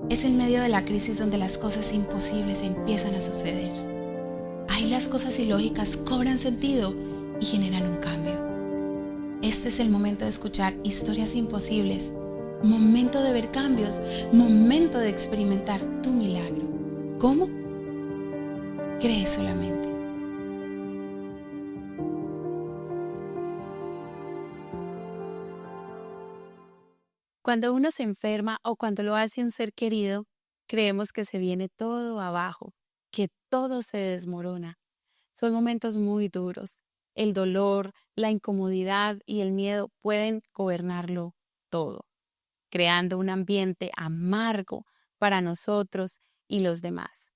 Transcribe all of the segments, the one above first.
Es en medio de la crisis donde las cosas imposibles empiezan a suceder. Ahí las cosas ilógicas cobran sentido y generan un cambio. Este es el momento de escuchar historias imposibles, momento de ver cambios, momento de experimentar tu milagro. ¿Cómo? Cree solamente. Cuando uno se enferma o cuando lo hace un ser querido, creemos que se viene todo abajo, que todo se desmorona. Son momentos muy duros. El dolor, la incomodidad y el miedo pueden gobernarlo todo, creando un ambiente amargo para nosotros y los demás.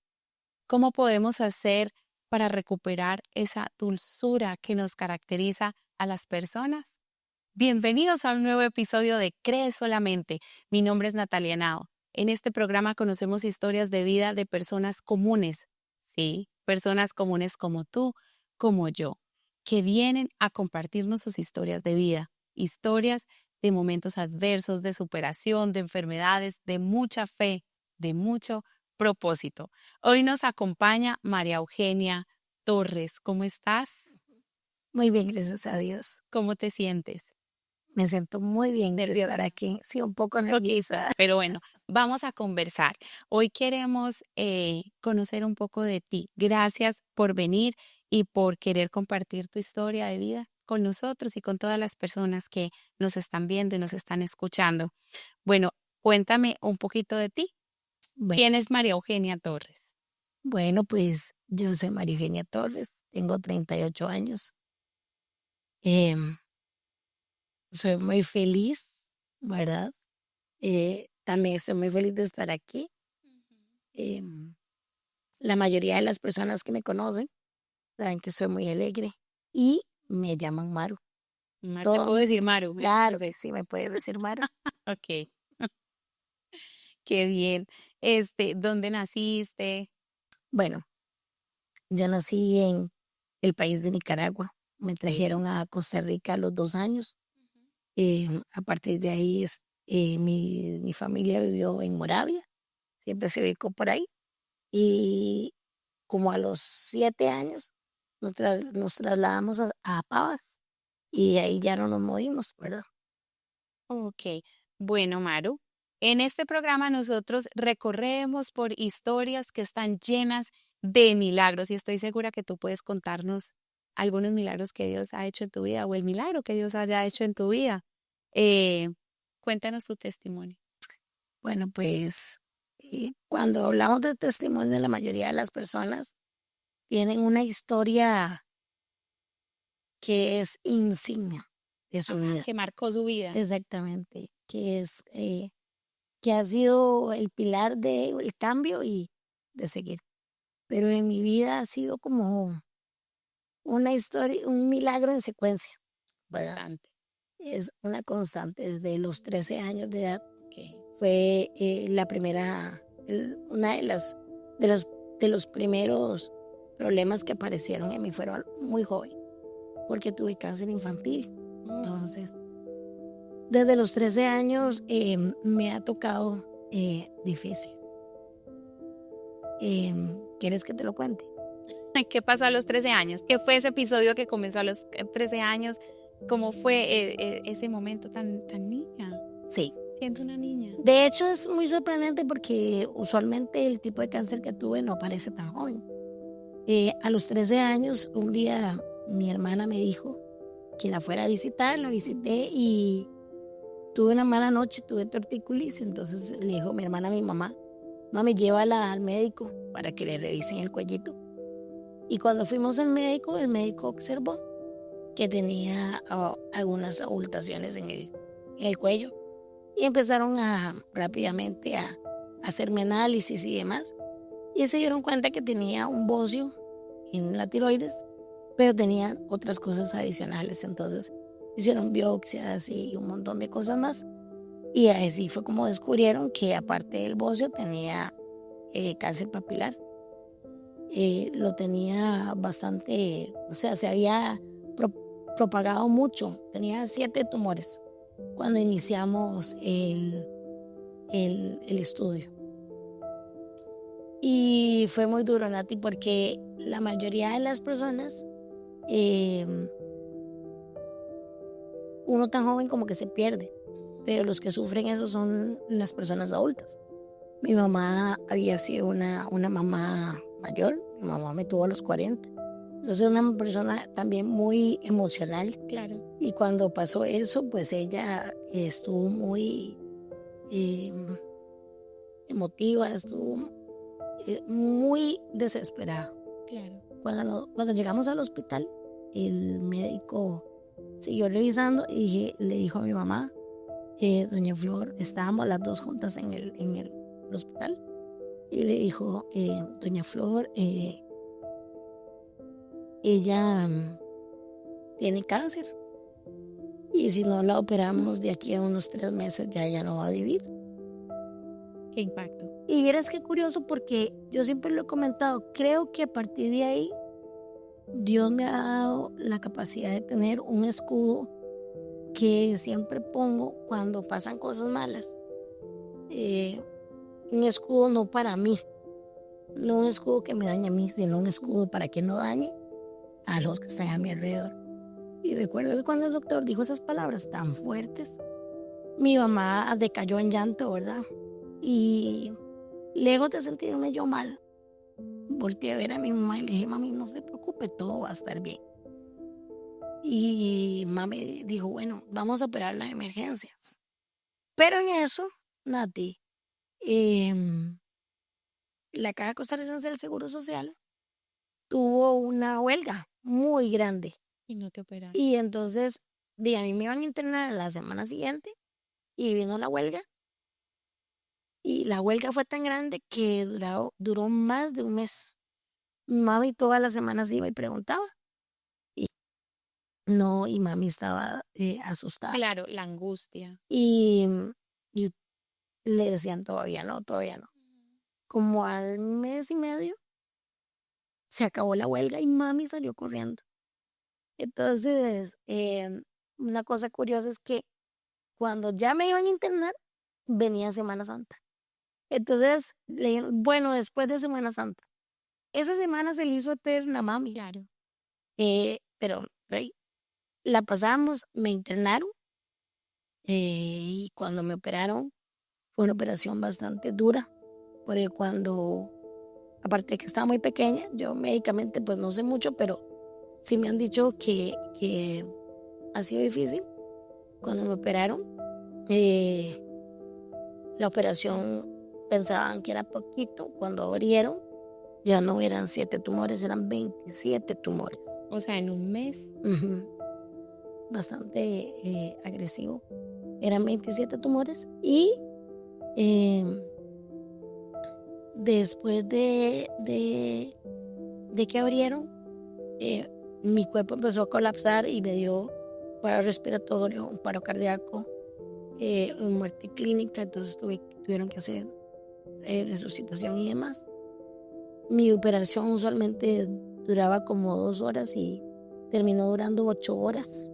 ¿Cómo podemos hacer para recuperar esa dulzura que nos caracteriza a las personas? Bienvenidos a un nuevo episodio de Cree Solamente. Mi nombre es Natalia Nao. En este programa conocemos historias de vida de personas comunes, sí, personas comunes como tú, como yo, que vienen a compartirnos sus historias de vida, historias de momentos adversos, de superación, de enfermedades, de mucha fe, de mucho propósito. Hoy nos acompaña María Eugenia Torres. ¿Cómo estás? Muy bien, gracias a Dios. ¿Cómo te sientes? Me siento muy bien de estar aquí. Sí, un poco nerviosa. Pero bueno, vamos a conversar. Hoy queremos conocer un poco de ti. Gracias por venir y por querer compartir tu historia de vida con nosotros y con todas las personas que nos están viendo y nos están escuchando. Bueno, cuéntame un poquito de ti. Bueno, ¿Quién es María Eugenia Torres? bueno, pues yo soy María Eugenia Torres, tengo 38 años. Em, Soy muy feliz, ¿verdad? También estoy muy feliz de estar aquí. Em, la mayoría de las personas que me conocen saben que soy muy alegre y me llaman Maru. Te puedo Todos, decir Maru. claro que sí, me puedes decir Maru. Ok, qué bien. ¿Dónde naciste? Bueno, yo nací en el país de Nicaragua. Me Ok. trajeron a Costa Rica a los 2 años. A partir de ahí mi familia vivió en Moravia, siempre se ubicó por ahí. Y como a los 7 años nos trasladamos a Pavas y ahí ya no nos movimos, ¿verdad? Ok, bueno, Maru, en este programa nosotros recorremos por historias que están llenas de milagros y estoy segura que tú puedes contarnos algunos milagros que Dios ha hecho en tu vida o el milagro que Dios haya hecho en tu vida. Eh, Cuéntanos tu testimonio. Bueno, pues cuando hablamos de testimonio, la mayoría de las personas tienen una historia que es insignia de su Ajá, vida. que marcó su vida. Exactamente, que ha sido el pilar del cambio y de seguir. Pero en mi vida ha sido como una historia, un milagro en secuencia, ¿verdad? Bastante. Es una constante. Desde los 13 años de edad Ok. fue una de los, de los primeros problemas que aparecieron en mí. Fueron muy joven, porque tuve cáncer infantil. Entonces, desde los 13 años me ha tocado difícil. ¿Quieres que te lo cuente? ¿Qué pasó a los 13 años? ¿Qué fue ese episodio que comenzó a los 13 años? ¿Cómo fue ese momento tan niña? Sí. Siendo una niña. De hecho, es muy sorprendente porque usualmente el tipo de cáncer que tuve no aparece tan joven. A los 13 años, un día mi hermana me dijo que la fuera a visitar, la visité y tuve una mala noche, tuve tortícolis, entonces le dijo mi hermana a mi mamá, mami, llévala al médico para que le revisen el cuellito. Y cuando fuimos al médico, el médico observó que tenía algunas abultaciones en el cuello y empezaron rápidamente a hacerme análisis y demás. Y se dieron cuenta que tenía un bocio en la tiroides, pero tenían otras cosas adicionales. Entonces hicieron biopsias y un montón de cosas más. Y así fue como descubrieron que aparte del bocio tenía cáncer papilar. Lo tenía bastante, o sea, se había propagado mucho. Tenía 7 tumores cuando iniciamos el estudio. Y fue muy duro, Nati, porque la mayoría de las personas, eh, uno tan joven como que se pierde, pero los que sufren eso son las personas adultas. Mi mamá había sido una mamá mayor, mi mamá me tuvo a los 40. Entonces una persona también muy emocional. Claro. Y cuando pasó eso, pues ella estuvo muy eh, emotiva, estuvo muy desesperada. Claro. Cuando llegamos al hospital, el médico siguió revisando y le dijo a mi mamá, doña Flor, estábamos las dos juntas en el hospital, y le dijo, doña Flor, ella tiene cáncer y si no la operamos de aquí a unos 3 meses ya ella no va a vivir. Qué impacto. Y vieras qué curioso, porque yo siempre lo he comentado, creo que a partir de ahí Dios me ha dado la capacidad de tener un escudo que siempre pongo cuando pasan cosas malas. Un escudo no para mí, no un escudo que me dañe a mí, sino un escudo para que no dañe a los que están a mi alrededor. Y recuerdo que cuando el doctor dijo esas palabras tan fuertes, mi mamá decayó en llanto, ¿verdad? Y lejos de sentirme yo mal, volteé a ver a mi mamá y le dije, mami, no se preocupe, todo va a estar bien. Y mami dijo, bueno, vamos a operar las emergencias. Pero en eso, Nati, la Caja Costarricense del Seguro Social tuvo una huelga muy grande. Y no te operaron. Y entonces, a mí me iban a internar la semana siguiente y vino la huelga. Y la huelga fue tan grande que duró más de un mes. Mami todas las semanas iba y preguntaba. Y no, y mami estaba asustada. Claro, la angustia. Y le decían todavía no, todavía no. Como al mes y medio se acabó la huelga y mami salió corriendo. Entonces, una cosa curiosa es que cuando ya me iban a internar, venía Semana Santa. Entonces, bueno, después de Semana Santa, esa semana se le hizo eterna a mami. Claro. Pero la pasamos, me internaron, y cuando me operaron fue una operación bastante dura, porque aparte de que estaba muy pequeña, yo médicamente pues no sé mucho, pero sí me han dicho que ha sido difícil. Cuando me operaron, la operación pensaban que era poquito, cuando abrieron ya no eran 7 tumores, eran 27 tumores. O sea, en un mes. Bastante agresivo. Eran 27 tumores y después de que abrieron, mi cuerpo empezó a colapsar y me dio paro respiratorio, un paro cardíaco, una muerte clínica, entonces tuvieron que hacer resucitación y demás. Mi operación usualmente duraba como 2 horas y terminó durando 8 horas.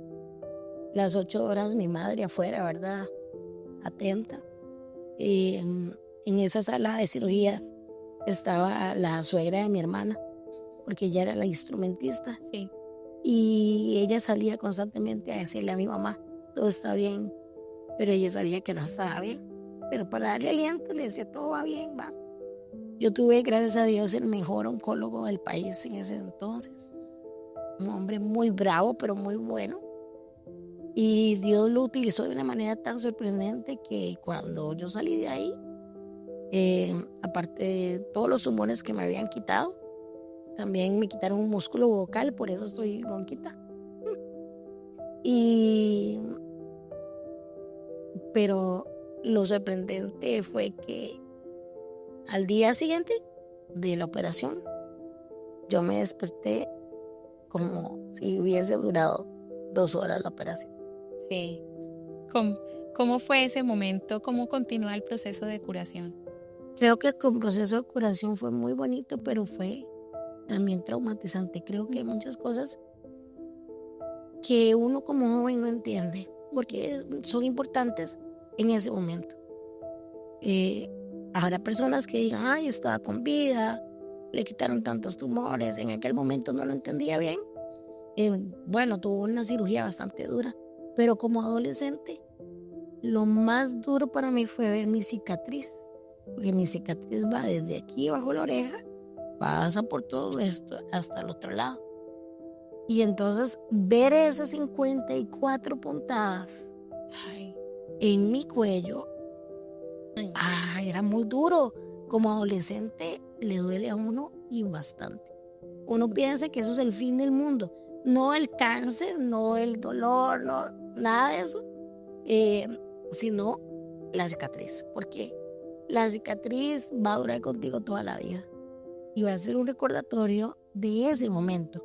Las 8 horas mi madre afuera, ¿verdad? Atenta. En esa sala de cirugías estaba la suegra de mi hermana, porque ella era la instrumentista. Sí. Y ella salía constantemente a decirle a mi mamá, todo está bien, pero ella sabía que no estaba bien. Pero para darle aliento le decía, todo va bien, va. Yo tuve, gracias a Dios, el mejor oncólogo del país en ese entonces. Un hombre muy bravo, pero muy bueno. Y Dios lo utilizó de una manera tan sorprendente que cuando yo salí de ahí, aparte de todos los tumores que me habían quitado, también me quitaron un músculo vocal, por eso estoy ronquita. Pero lo sorprendente fue que al día siguiente de la operación, yo me desperté como si hubiese durado 2 horas la operación. Sí. ¿Cómo fue ese momento? ¿Cómo continúa el proceso de curación? Creo que el proceso de curación fue muy bonito, pero fue también traumatizante. Creo que hay muchas cosas que uno como joven no entiende, porque son importantes en ese momento. Habrá personas que digan, ay, estaba con vida, le quitaron tantos tumores, en aquel momento no lo entendía bien. Bueno, tuvo una cirugía bastante dura, pero como adolescente, lo más duro para mí fue ver mi cicatriz, porque mi cicatriz va desde aquí bajo la oreja, pasa por todo esto hasta el otro lado. Y entonces ver esas 54 puntadas Ay, en mi cuello, ay, era muy duro. Como adolescente le duele a uno y bastante. Uno piensa que eso es el fin del mundo. No el cáncer, no el dolor, no nada de eso, eh, sino la cicatriz. Porque la cicatriz va a durar contigo toda la vida y va a ser un recordatorio de ese momento.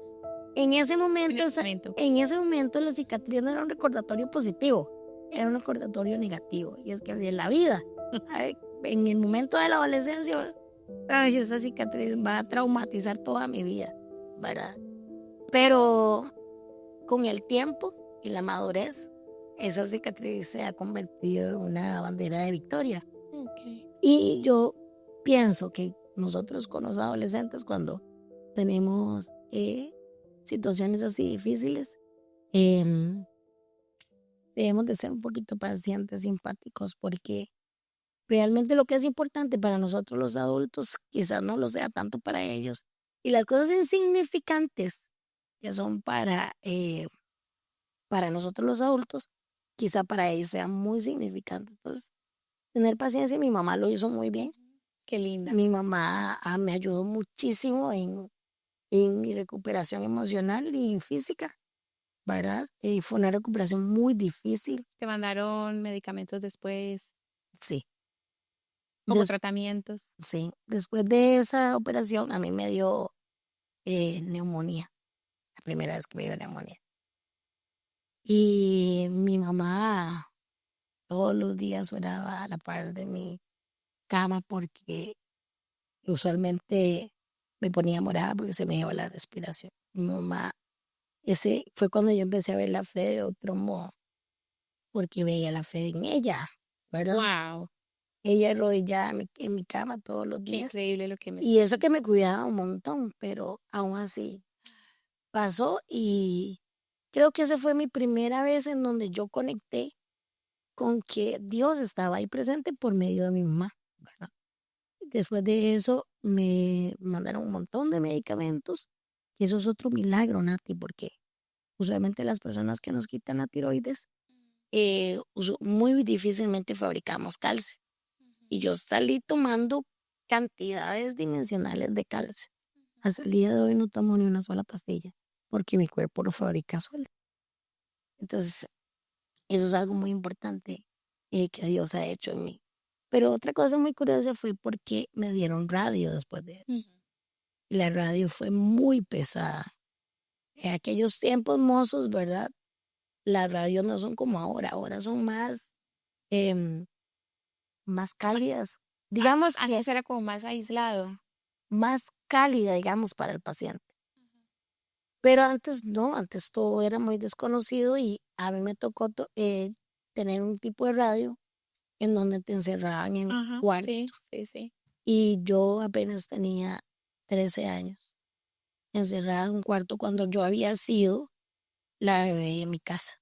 En ese en momento, el momento. en ese momento la cicatriz no era un recordatorio positivo, era un recordatorio negativo. Y es que así es la vida. Ay, en el momento de la adolescencia, ay, esa cicatriz va a traumatizar toda mi vida, ¿verdad? Pero con el tiempo y la madurez, esa cicatriz se ha convertido en una bandera de victoria. Ok. Y yo pienso que nosotros con los adolescentes, cuando tenemos situaciones así difíciles, em, debemos de ser un poquito pacientes, simpáticos, porque realmente lo que es importante para nosotros los adultos quizás no lo sea tanto para ellos. Y las cosas insignificantes que son para nosotros los adultos, quizá para ellos sean muy significantes. Entonces, tener paciencia, mi mamá lo hizo muy bien. Qué linda. Mi mamá me ayudó muchísimo en mi recuperación emocional y física, ¿verdad? Fue una recuperación muy difícil, Te mandaron medicamentos después, sí. como Des- tratamientos. sí, después de esa operación a mí me dio neumonía, la primera vez que me dio neumonía. Y mi mamá todos los días oraba a la par de mi cama porque usualmente me ponía morada porque se me iba la respiración. Mi mamá, ese fue cuando yo empecé a ver la fe de otro modo, porque veía la fe en ella, ¿verdad? Wow, Ella arrodillada en mi cama todos los qué días. increíble lo que me Y estás. eso que me cuidaba un montón, pero aún así pasó y creo que esa fue mi primera vez en donde yo conecté con que Dios estaba ahí presente por medio de mi mamá, ¿verdad? Después de eso me mandaron un montón de medicamentos y eso es otro milagro, Nati, porque usualmente las personas que nos quitan la tiroides muy difícilmente fabricamos calcio. Y yo salí tomando cantidades dimensionales de calcio. Hasta el día de hoy no tomo ni una sola pastilla porque mi cuerpo lo fabrica solo. Entonces, eso es algo muy importante que Dios ha hecho en mí. Pero otra cosa muy curiosa fue porque me dieron radio después de eso. Ujú. Y la radio fue muy pesada. En aquellos tiempos mozos, ¿verdad? Las radios no son como ahora, ahora son em, más cálidas. Digamos que Antes era como más aislado. más cálida, digamos, para el paciente. Pero antes no, antes todo era muy desconocido y a mí me tocó tener un tipo de radio en donde te encerraban en un Ajá, cuarto sí, sí, sí. y yo apenas tenía 13 años, encerrada en un cuarto cuando yo había sido la bebé de mi casa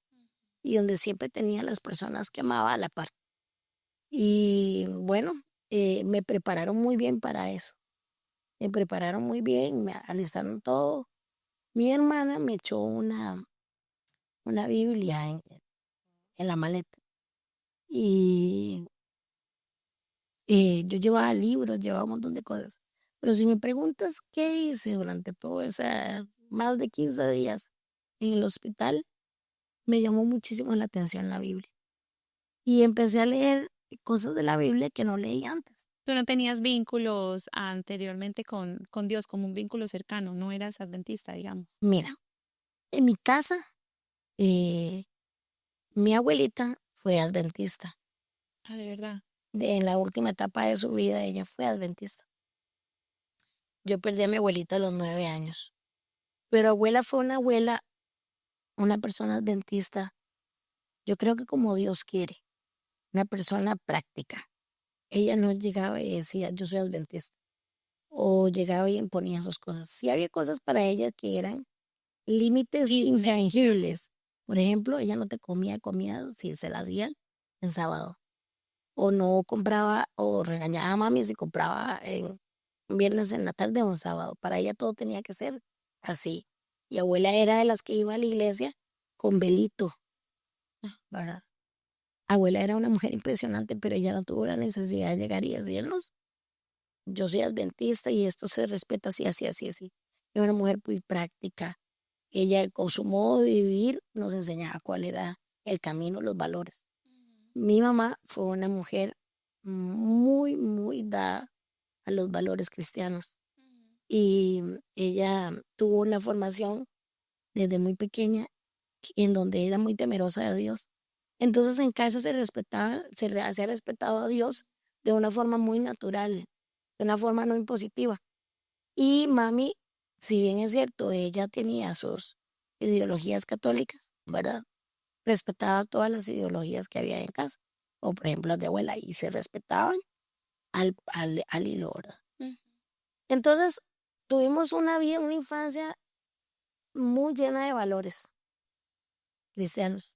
y donde siempre tenía las personas que amaba a la par. Y bueno, me prepararon muy bien para eso, me prepararon muy bien, me alistaron todo. Mi hermana me echó una Biblia en la maleta y yo llevaba libros, llevaba un montón de cosas. Pero si me preguntas qué hice durante todo ese más de 15 días en el hospital, me llamó muchísimo la atención la Biblia. Y empecé a leer cosas de la Biblia que no leí antes. Tú no tenías vínculos anteriormente con Dios, como un vínculo cercano, no eras adventista, digamos. Mira, en mi casa, eh, mi abuelita fue adventista. Ah, de verdad. En la última etapa de su vida, ella fue adventista. Yo perdí a mi abuelita a los 9 años. Pero abuela fue una abuela, una persona adventista, yo creo que como Dios quiere, una persona práctica. ella no llegaba y decía, yo soy adventista, o llegaba y imponía sus cosas. Sí había cosas para ella que eran límites infrangibles. Por ejemplo, ella no te comía comida si se la hacían en sábado. O no compraba, o regañaba a mami si compraba en un viernes en la tarde o un sábado. Para ella todo tenía que ser así. Y abuela era de las que iba a la iglesia con velito, ¿verdad? Abuela era una mujer impresionante, pero ella no tuvo la necesidad de llegar y decirnos, yo soy adventista y esto se respeta así, así, así, así. Era una mujer muy práctica. Ella con su modo de vivir nos enseñaba cuál era el camino, los valores. Mi mamá fue una mujer muy, muy dada a los valores cristianos y ella tuvo una formación desde muy pequeña en donde era muy temerosa de Dios. Entonces en casa se respetaba, se ha respetado a Dios de una forma muy natural, de una forma no impositiva. Y mami, si bien es cierto, ella tenía sus ideologías católicas, ¿verdad? Respetaba todas las ideologías que había en casa, o por ejemplo las de abuela, y se respetaban al hilo, ¿verdad? Entonces, tuvimos una vida, una infancia muy llena de valores cristianos,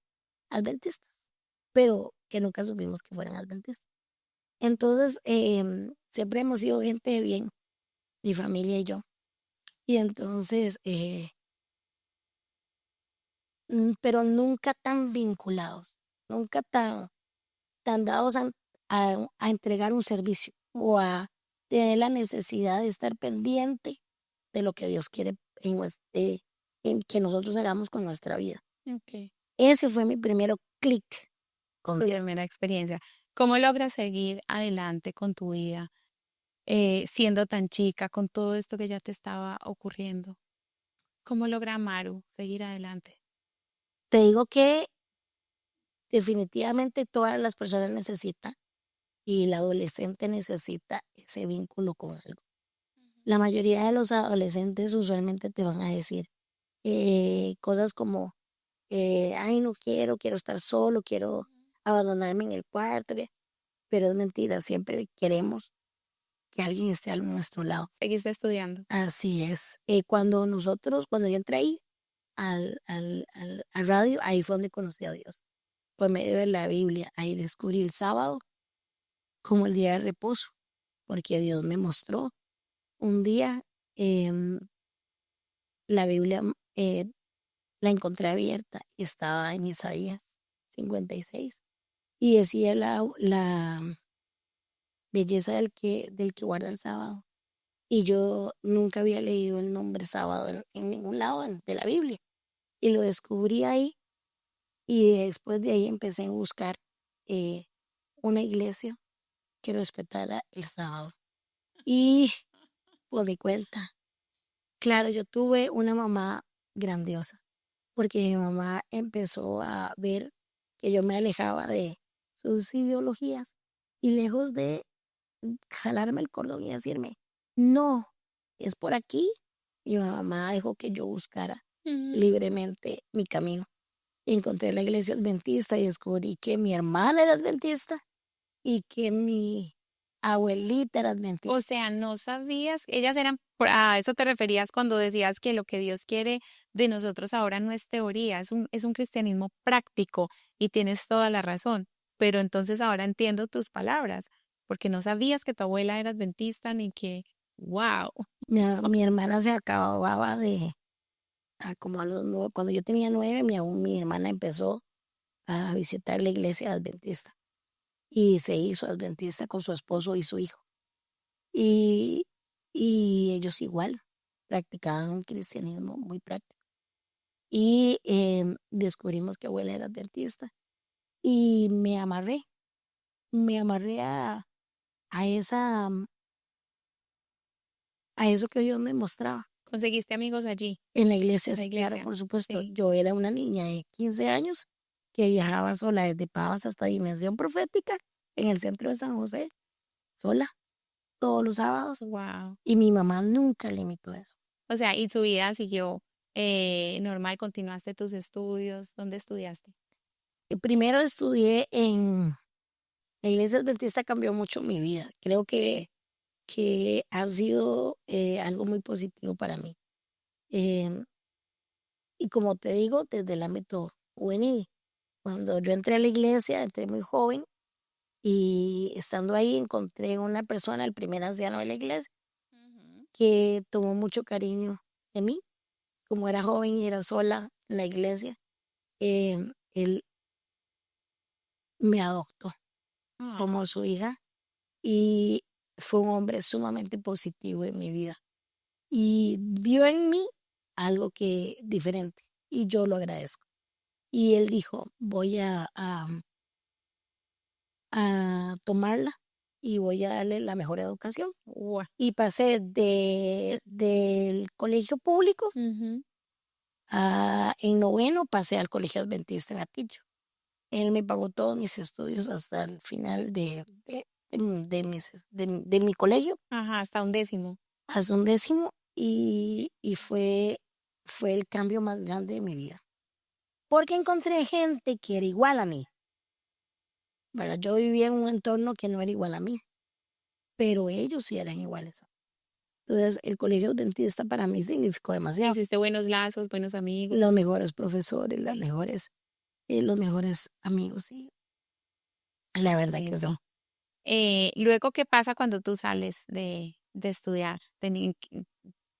adventistas, pero que nunca supimos que fueran adventistas. Entonces, siempre hemos sido gente de bien, mi familia y yo. Y entonces, pero nunca tan vinculados, nunca tan dados a entregar un servicio o a tener la necesidad de estar pendiente de lo que Dios quiere en que nosotros hagamos con nuestra vida. Ok. Ese fue mi primero clic con Tu Dios. primera experiencia. ¿Cómo logras seguir adelante con tu vida, siendo tan chica, con todo esto que ya te estaba ocurriendo? ¿Cómo logra Maru seguir adelante? Te digo que definitivamente todas las personas necesitan y el adolescente necesita ese vínculo con algo. La mayoría de los adolescentes usualmente te van a decir cosas como, ay, no quiero, quiero estar solo, quiero abandonarme en el cuarto, pero es mentira, siempre queremos que alguien esté a nuestro lado. ¿Seguiste estudiando? Así es. Cuando yo entré ahí al radio, ahí fue donde conocí a Dios. Por medio de la Biblia, ahí descubrí el sábado como el día de reposo, porque Dios me mostró un día em, la Biblia la encontré abierta y estaba en Isaías 56 y decía la belleza del que guarda el sábado. Y yo nunca había leído el nombre sábado en ningún lado de la Biblia. Y lo descubrí ahí y después de ahí empecé a buscar eh, una iglesia que respetara el sábado. Y por mi cuenta, claro, yo tuve una mamá grandiosa, porque mi mamá empezó a ver que yo me alejaba de sus ideologías y lejos de jalarme el cordón y decirme, no, es por aquí, mi mamá dejó que yo buscara libremente mi camino. Encontré la iglesia adventista y descubrí que mi hermana era adventista y que mi abuelita era O adventista. sea, no sabías, ellas eran, a eso te referías cuando decías que lo que Dios quiere de nosotros ahora no es teoría, es un cristianismo práctico y tienes toda la razón. Pero entonces ahora entiendo tus palabras, porque no sabías que tu abuela era adventista ni que, wow. Mi hermana se acababa como cuando yo tenía 9, mi hermana empezó a visitar la iglesia adventista y se hizo adventista con su esposo y su hijo. Y, y ellos igual practicaban un cristianismo muy práctico. Y descubrimos que abuela era adventista y me amarré a esa, a eso que Dios me mostraba. ¿Conseguiste amigos allí, En la iglesia, en la sí, claro, iglesia? por supuesto. Sí. Yo era una niña de 15 años que viajaba sola desde Pavas hasta Dimensión Profética en el centro de San José, sola, todos los sábados. Wow. Y mi mamá nunca limitó eso. O sea, y su vida siguió normal, continuaste tus estudios, ¿dónde estudiaste? Primero estudié La iglesia adventista cambió mucho mi vida. Creo que ha sido algo muy positivo para mí. Em, y como te digo, desde el ámbito juvenil. Cuando yo entré a la iglesia, entré muy joven y estando ahí encontré una persona, el primer anciano de la iglesia, Ujú. que tomó mucho cariño de mí. Como era joven y era sola en la iglesia, él me adoptó Ah, como su hija y fue un hombre sumamente positivo en mi vida. Y vio en mí algo que diferente y yo lo agradezco. Y él dijo, voy a tomarla y voy a darle la mejor educación. ua- Y pasé del colegio público Ujú. en noveno, pasé al colegio adventista en Atillo. Él me pagó todos mis estudios hasta el final de mi colegio, Ajá, hasta un décimo. hasta un décimo, y fue el cambio más grande de mi vida. Porque encontré gente que era igual a mí, ¿verdad? Yo vivía en un entorno que no era igual a mí, pero ellos sí eran iguales a mí. Entonces, el colegio dentista para mí significó demasiado. Hiciste buenos lazos, buenos amigos. Los mejores profesores, los mejores amigos, sí, la verdad que Excelente. sí. Luego, ¿qué pasa cuando tú sales de estudiar?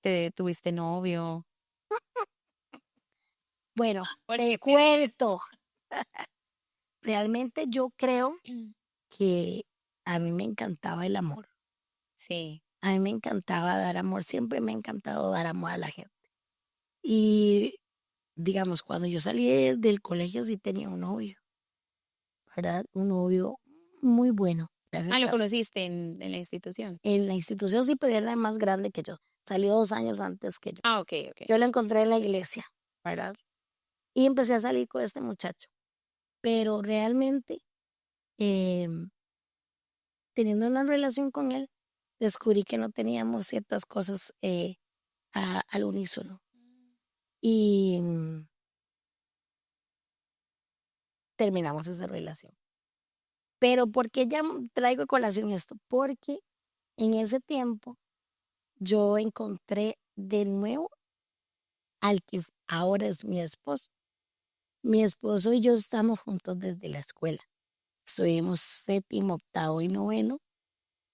¿Te tuviste novio? Bueno, te Porque cuento, realmente yo creo que a mí me encantaba el amor. sí. A mí me encantaba dar amor, siempre me ha encantado dar amor a la gente. Y digamos, cuando yo salí del colegio sí tenía un novio, ¿verdad? Un novio muy bueno, Ah, gracias lo a Dios. conociste en la institución. En la institución sí, pero era más grande que yo. Salió 2 años antes que yo. Ah, ok, ok. Yo lo encontré en la iglesia, ¿verdad? Y empecé a salir con este muchacho. Pero realmente, em, teniendo una relación con él, descubrí que no teníamos ciertas cosas al unísono. Y terminamos esa relación. Pero ¿por qué ya traigo a colación esto? Porque en ese tiempo yo encontré de nuevo al que ahora es mi esposo. Mi esposo y yo estamos juntos desde la escuela. Estuvimos séptimo, octavo y noveno.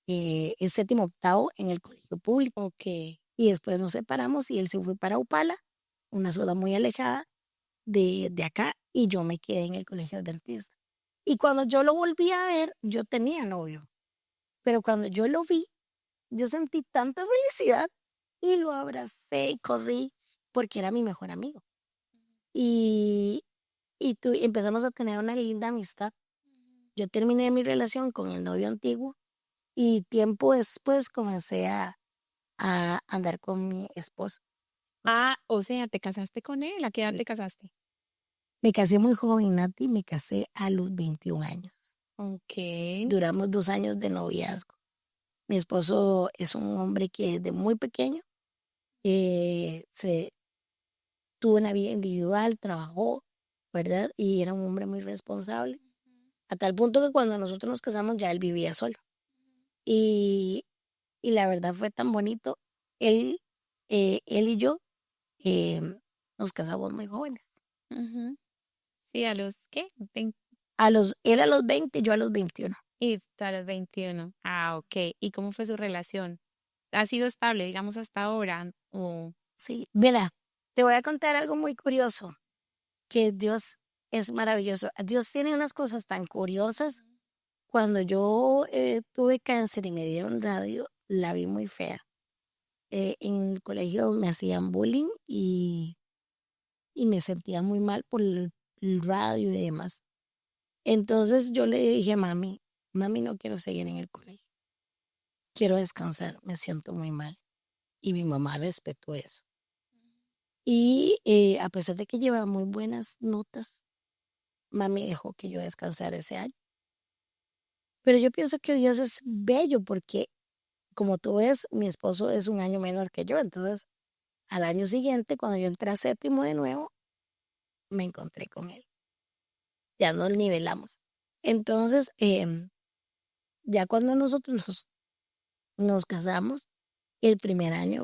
El séptimo, octavo en el colegio público. Ok. Y después nos separamos y él se fue para Upala, una ciudad muy alejada de acá, y yo me quedé en el colegio adventista. Y cuando yo lo volví a ver, yo tenía novio. Pero cuando yo lo vi, yo sentí tanta felicidad y lo abracé y corrí porque era mi mejor amigo. Y, empezamos a tener una linda amistad. Yo terminé mi relación con el novio antiguo y tiempo después comencé a andar con mi esposo. Ah, o sea, ¿te casaste con él? ¿A qué edad Sí. te casaste? Me casé muy joven, Nati, me casé a los 21 años. Ok. Duramos 2 años de noviazgo. Mi esposo es un hombre que desde muy pequeño se tuvo una vida individual, trabajó, ¿verdad? Y era un hombre muy responsable. A tal punto que cuando nosotros nos casamos ya él vivía solo. Y, y la verdad fue tan bonito. Él, él y yo nos casamos muy jóvenes. Ujú. Sí, ¿a los qué? Él a los 20, yo a los 21. Y tú a los 21. Ah, ok. ¿Y cómo fue su relación? ¿Ha sido estable, digamos, hasta ahora? O... Sí, mira, te voy a contar algo muy curioso, que Dios es maravilloso. Dios tiene unas cosas tan curiosas. Cuando yo tuve cáncer y me dieron radio, la vi muy fea. En el colegio me hacían bullying y me sentía muy mal por el radio y demás. Entonces yo le dije a mami, mami, no quiero seguir en el colegio, quiero descansar, me siento muy mal. Y mi mamá respetó eso. Y a pesar de que llevaba muy buenas notas, mami dejó que yo descansara ese año. Pero yo pienso que Dios es bello porque, como tú ves, mi esposo es un año menor que yo. Entonces, al año siguiente, cuando yo entré a séptimo de nuevo, me encontré con él. Ya nos nivelamos. Entonces, Ya cuando nosotros nos casamos, el primer año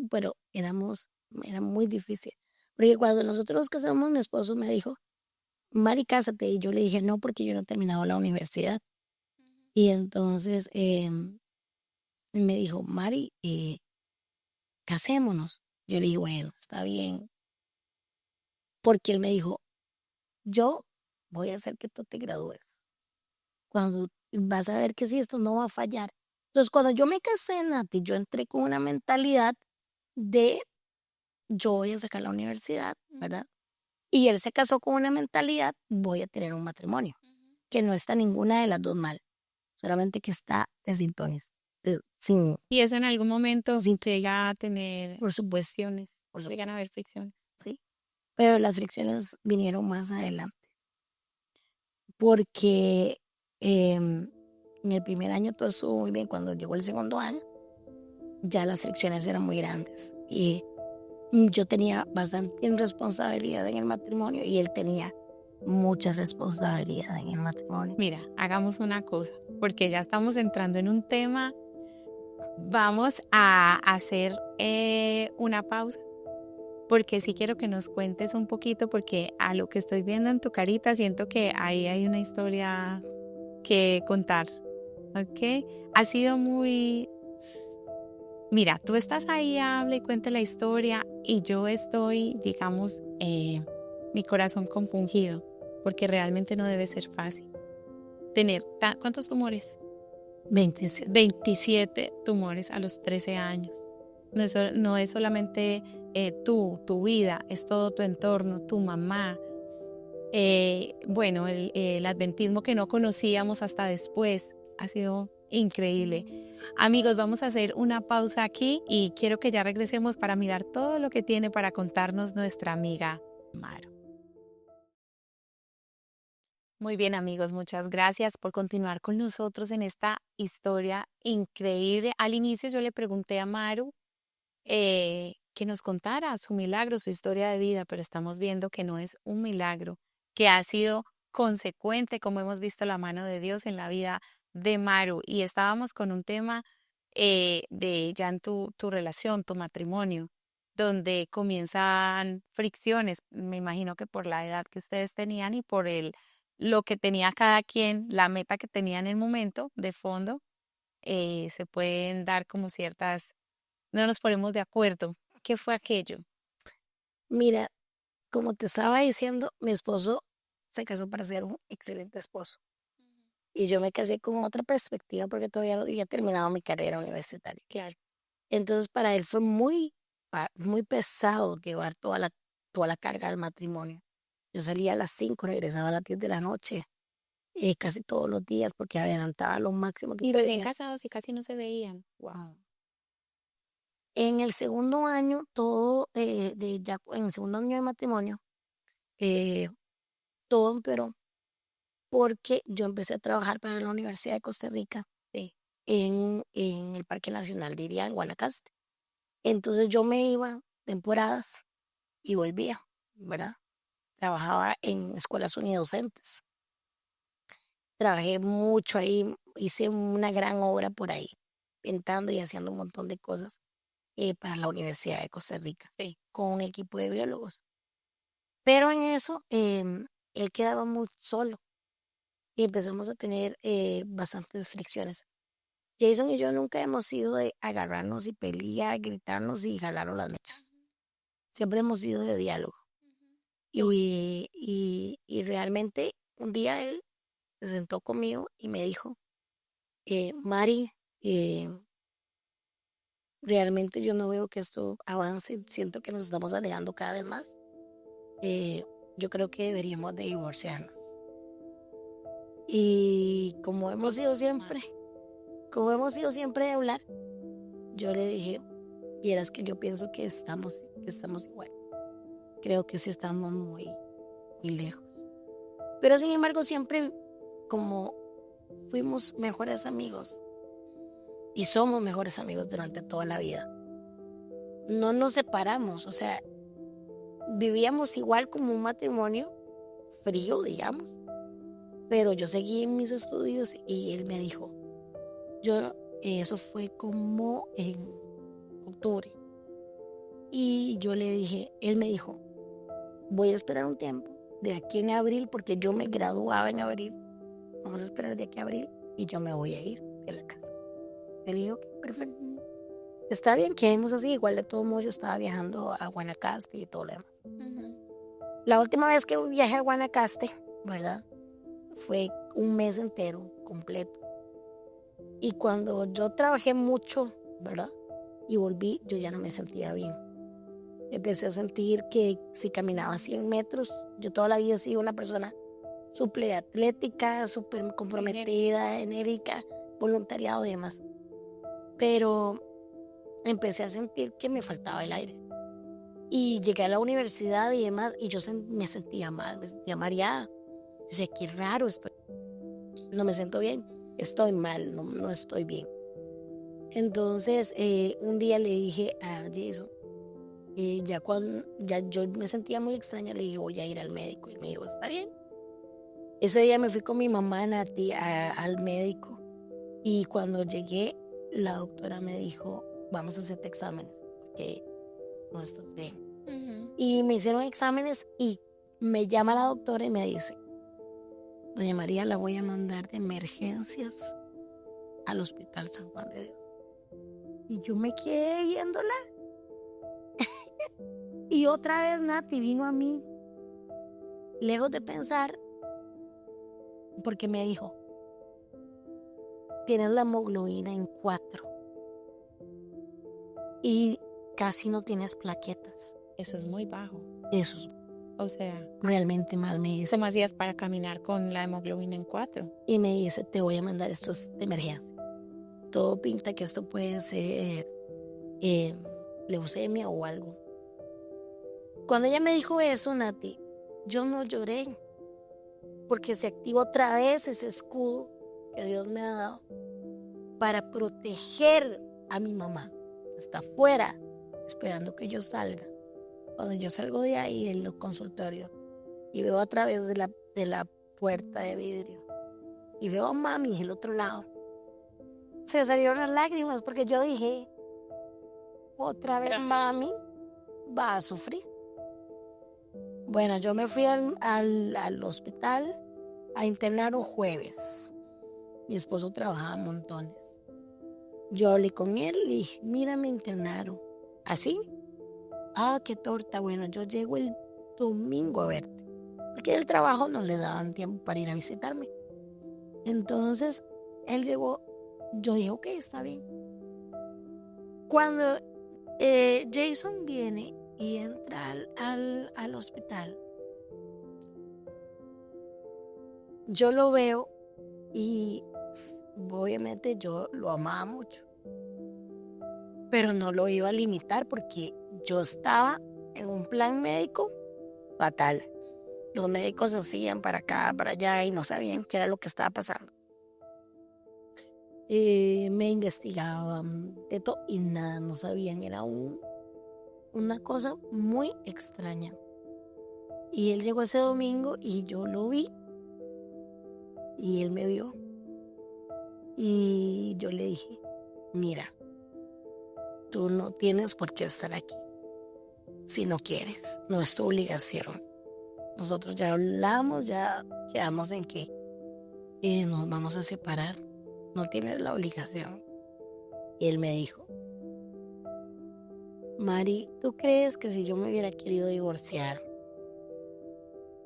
pero era muy difícil. Porque cuando nosotros nos casamos, mi esposo me dijo, Mari, cásate. Y yo le dije, no, porque yo no he terminado la universidad. Y entonces me dijo, Mari, casémonos. Yo le dije, bueno, está bien. Porque él me dijo, yo voy a hacer que tú te gradúes. Cuando vas a ver que si esto no va a fallar. Entonces, cuando yo me casé, Nati, yo entré con una mentalidad de yo voy a sacar la universidad, ¿verdad? Y él se casó con una mentalidad, voy a tener un matrimonio, que no está ninguna de las dos mal, solamente que está sin, Y eso en algún momento sin, llega a tener por supuesto, fricciones, llegan a haber fricciones. sí, pero las fricciones vinieron más adelante, porque en el primer año todo estuvo muy bien, cuando llegó el segundo año, ya las fricciones eran muy grandes, y yo tenía bastante responsabilidad en el matrimonio, y él tenía mucha responsabilidad en el matrimonio. Mira, hagamos una cosa, porque ya estamos entrando en un tema. Vamos a hacer una pausa, porque sí quiero que nos cuentes un poquito, porque a lo que estoy viendo en tu carita siento que ahí hay una historia que contar, ¿ok? Ha sido muy... Mira, tú estás ahí, habla y cuenta la historia, y yo estoy, digamos, mi corazón compungido, porque realmente no debe ser fácil tener... ¿Cuántos tumores? 27. 27 tumores a los 13 años. No es solamente tu vida, es todo tu entorno, tu mamá. Bueno, el adventismo que no conocíamos hasta después ha sido increíble. Amigos, vamos a hacer una pausa aquí y quiero que ya regresemos para mirar todo lo que tiene para contarnos nuestra amiga Maru. Muy bien, amigos, muchas gracias por continuar con nosotros en esta historia increíble. Al inicio yo le pregunté a Maru que nos contara su milagro, su historia de vida, pero estamos viendo que no es un milagro, que ha sido consecuente, como hemos visto la mano de Dios en la vida de Maru. Y estábamos con un tema de ya en tu relación, tu matrimonio, donde comienzan fricciones, me imagino que por la edad que ustedes tenían y por lo que tenía cada quien, la meta que tenía en el momento de fondo, se pueden dar como ciertas, no nos ponemos de acuerdo. ¿Qué fue aquello? Mira, como te estaba diciendo, mi esposo se casó para ser un excelente esposo. Y yo me casé con otra perspectiva porque todavía no había terminado mi carrera universitaria. Claro. Entonces para él fue muy pesado llevar toda la carga del matrimonio. Yo salía a las 5, regresaba a las 10 de la noche, casi todos los días porque adelantaba lo máximo que Y recién podía. casados y casi no se veían. Wow. En el segundo año, en el segundo año de matrimonio, eh, todo empeoró porque yo empecé a trabajar para la Universidad de Costa Rica Sí. en el Parque Nacional de Iria, en Guanacaste. Entonces yo me iba temporadas y volvía, ¿verdad? Trabajaba en escuelas unidocentes. Trabajé mucho ahí, hice una gran obra por ahí, pintando y haciendo un montón de cosas para la Universidad de Costa Rica, Sí. con un equipo de biólogos. Pero en eso él quedaba muy solo y empezamos a tener bastantes fricciones. Jason y yo nunca hemos sido de agarrarnos y pelear, gritarnos y jalarnos las mechas. Siempre hemos sido de diálogo. Y realmente un día él se sentó conmigo y me dijo, Mari, realmente yo no veo que esto avance, siento que nos estamos alejando cada vez más. Yo creo que deberíamos de divorciarnos. Y como hemos sido siempre de hablar, yo le dije, vieras que yo pienso que estamos igual. Creo que sí estamos muy, muy lejos. Pero sin embargo siempre como fuimos mejores amigos y somos mejores amigos durante toda la vida. No nos separamos, o sea, vivíamos igual como un matrimonio frío, digamos, pero yo seguí en mis estudios y él me dijo, Eso fue como en octubre. Y yo le dije, él me dijo, voy a esperar un tiempo, de aquí en abril, porque yo me graduaba en abril. Vamos a esperar de aquí a abril y yo me voy a ir de la casa. Él dijo, ok, perfecto. Está bien, quedemos así. Igual de todos modos yo estaba viajando a Guanacaste y todo lo demás. La última vez que viajé a Guanacaste, ¿verdad? Fue un mes entero, completo. Y cuando yo trabajé mucho, ¿verdad? Y volví, yo ya no me sentía bien. Empecé a sentir que si caminaba 100 metros, yo toda la vida he sido una persona súper atlética, súper comprometida, enérgica, voluntariado y demás. Pero empecé a sentir que me faltaba el aire. Y llegué a la universidad y demás, y yo me sentía mal, me sentía mareada. Decía, qué raro estoy. No me siento bien, estoy mal, no estoy bien. Entonces, un día le dije a Jason, ya yo me sentía muy extraña, le dije, voy a ir al médico. Y me dijo, está bien. Ese día me fui con mi mamá Nati al médico. Y cuando llegué, la doctora me dijo, vamos a hacerte exámenes, porque no estás bien. Y me hicieron exámenes y me llama la doctora y me dice, doña María, la voy a mandar de emergencias al Hospital San Juan de Dios. Y yo me quedé viéndola. Y otra vez Nati vino a mí, lejos de pensar, porque me dijo, tienes la hemoglobina en 4 y casi no tienes plaquetas. Eso es muy bajo. Eso es O sea, realmente mal, me dice. ¿cómo hacías para caminar con la hemoglobina en 4? Y me dice, te voy a mandar estos de emergencia. Todo pinta que esto puede ser leucemia o algo. Cuando ella me dijo eso, Nati, yo no lloré, porque se activó otra vez ese escudo que Dios me ha dado para proteger a mi mamá. Está afuera, esperando que yo salga. Cuando yo salgo de ahí del consultorio y veo a través de la puerta de vidrio y veo a mami del otro lado, se me salieron las lágrimas porque yo dije, otra vez mami va a sufrir. Bueno, yo me fui al hospital a internar un jueves. Mi esposo trabajaba montones. Yo hablé con él y le dije, mira, me internaron. ¿Así? Ah, qué torta. Bueno, yo llego el domingo a verte. Porque el trabajo no le daban tiempo para ir a visitarme. Entonces, él llegó. Yo dije, ok, está bien. Cuando Jason viene y entra al hospital, yo lo veo y obviamente yo lo amaba mucho, pero no lo iba a limitar porque yo estaba en un plan médico fatal. Los médicos hacían para acá, para allá y no sabían qué era lo que estaba pasando. Me investigaban de todo y nada, no sabían. Era una cosa muy extraña. Y él llegó ese domingo y yo lo vi. Y él me vio. Y yo le dije, mira, tú no tienes por qué estar aquí. Si no quieres, no es tu obligación. Nosotros ya hablamos, ya quedamos en que nos vamos a separar. No tienes la obligación. Y él me dijo, Mari, ¿tú crees que si yo me hubiera querido divorciar,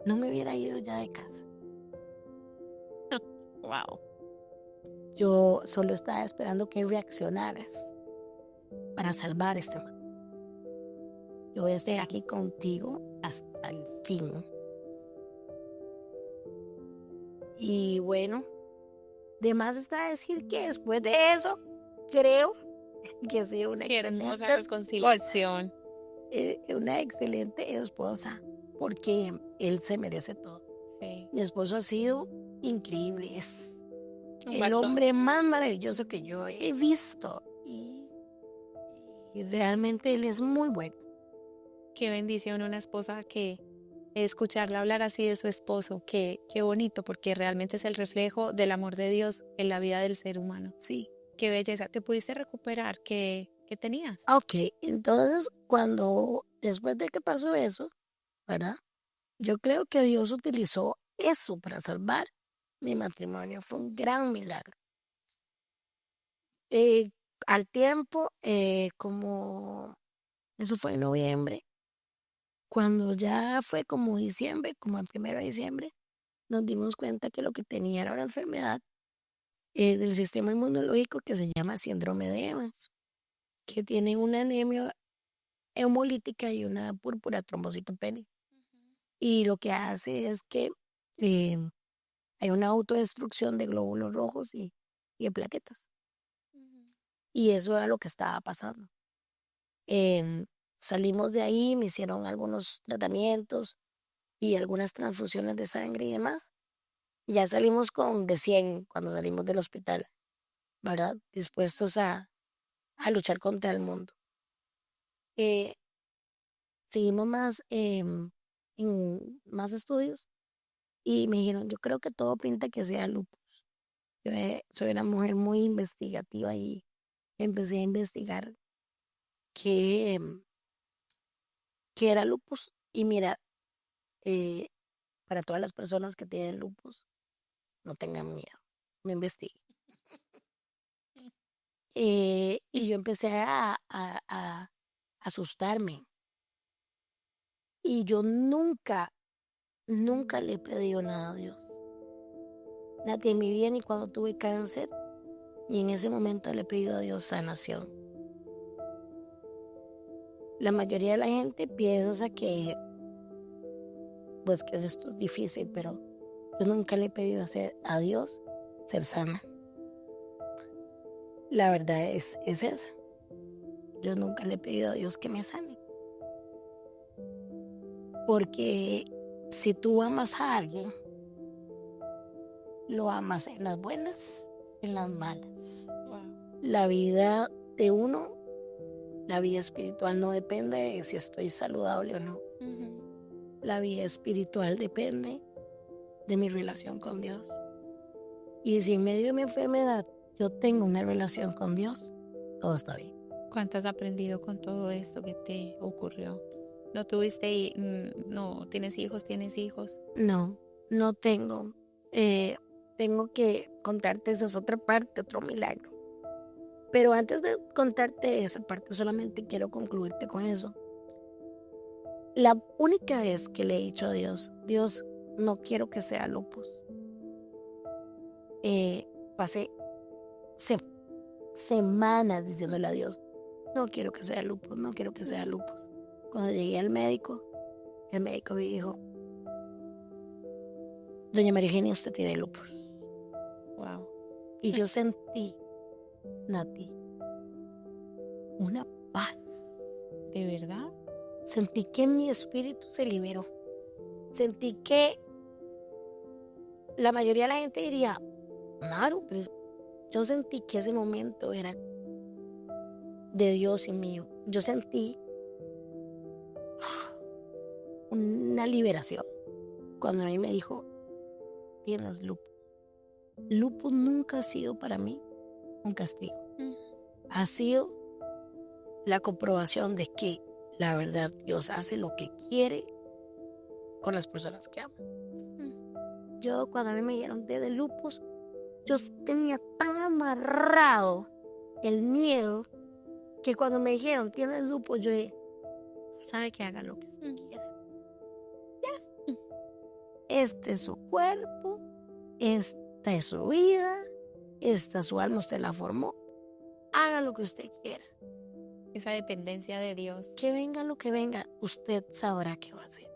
no me hubiera ido ya de casa? Wow. Yo solo estaba esperando que reaccionaras para salvar este matrimonio. Yo voy a estar aquí contigo hasta el fin. Y bueno, de más está decir que después de eso, creo que ha sido una hermosa reconciliación. Una excelente esposa, porque él se merece todo. Sí. Mi esposo ha sido increíble, es el bastón. hombre más maravilloso que yo he visto y realmente él es muy bueno. Qué bendición una esposa que escucharla hablar así de su esposo, qué bonito, porque realmente es el reflejo del amor de Dios en la vida del ser humano. Sí, Qué belleza. ¿Te pudiste recuperar? ¿Qué tenías? Ok, entonces después de que pasó eso, ¿verdad? Yo creo que Dios utilizó eso para salvar mi matrimonio. Fue un gran milagro. Eh, Al tiempo, como eso fue en noviembre, cuando ya fue como diciembre, como el 1 de diciembre, nos dimos cuenta que lo que tenía era una enfermedad del sistema inmunológico que se llama síndrome de Evans, que tiene una anemia hemolítica y una púrpura trombocitopenia. Y lo que hace es que eh, hay una autodestrucción de glóbulos rojos y de plaquetas. Y eso era lo que estaba pasando. Em, Salimos de ahí, me hicieron algunos tratamientos y algunas transfusiones de sangre y demás. Ya salimos con de 100 cuando salimos del hospital, ¿verdad? Dispuestos a luchar contra el mundo. Eh, Seguimos más en más estudios y me dijeron, yo creo que todo pinta que sea lupus. Yo soy una mujer muy investigativa y empecé a investigar qué, qué era lupus. Y mira, eh, para todas las personas que tienen lupus, no tengan miedo, no investiguen. Y yo empecé a asustarme. Y yo nunca le he pedido nada a Dios. Nadie en mi vida, ni cuando tuve cáncer, ni en ese momento le he pedido a Dios sanación. La mayoría de la gente piensa pues que esto es difícil, pero yo nunca le he pedido a Dios ser sana. La verdad es esa. Yo nunca le he pedido a Dios que me sane. Porque si tú amas a alguien, lo amas en las buenas, en las malas. Wow. La vida de uno, la vida espiritual no depende de si estoy saludable o no. La vida espiritual depende de mi relación con Dios. Y si en medio de mi enfermedad yo tengo una relación con Dios, todo está bien. ¿Cuánto has aprendido con todo esto que te ocurrió? ¿No no tienes hijos, tienes hijos? No, no tengo. Tengo que contarte esa es otra parte, otro milagro. Pero antes de contarte esa parte, solamente quiero concluirte con eso. La única vez que le he dicho a Dios, Dios, no quiero que sea lupus. Pasé semanas diciéndole a Dios, no quiero que sea lupus, no quiero que sea lupus. Cuando llegué al médico, el médico me dijo, doña María Eugenia, usted tiene lupus. Wow. Y yo sentí, Nati, una paz. ¿De verdad? Sentí que mi espíritu se liberó. Sentí que la mayoría de la gente diría, claro, pero yo sentí que ese momento era de Dios y mío. Yo sentí una liberación cuando a mí me dijo, tienes lupus. Lupus nunca ha sido para mí un castigo. Ha sido la comprobación de que la verdad Dios hace lo que quiere con las personas que ama. Yo cuando a mí me dijeron de lupus, yo tenía tan amarrado el miedo que cuando me dijeron tienes lupus, yo dije, sabe que haga lo que usted quiera. Ya. Este es su cuerpo, esta es su vida, esta es su alma, usted la formó. Haga lo que usted quiera. Esa dependencia de Dios. Que venga lo que venga, usted sabrá qué va a hacer.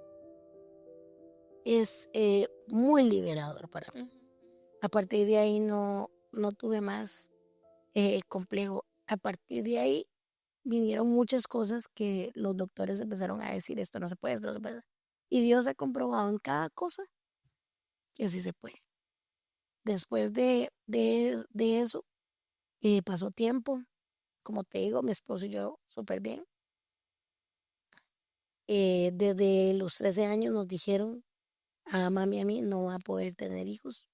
Es muy liberador para mí. A partir de ahí no tuve más complejo. A partir de ahí vinieron muchas cosas que los doctores empezaron a decir, esto no se puede, esto no se puede. Y Dios ha comprobado en cada cosa que así se puede. Después de eso, pasó tiempo. Como te digo, mi esposo y yo súper bien. Desde los 13 años nos dijeron a mami y a mí no va a poder tener hijos.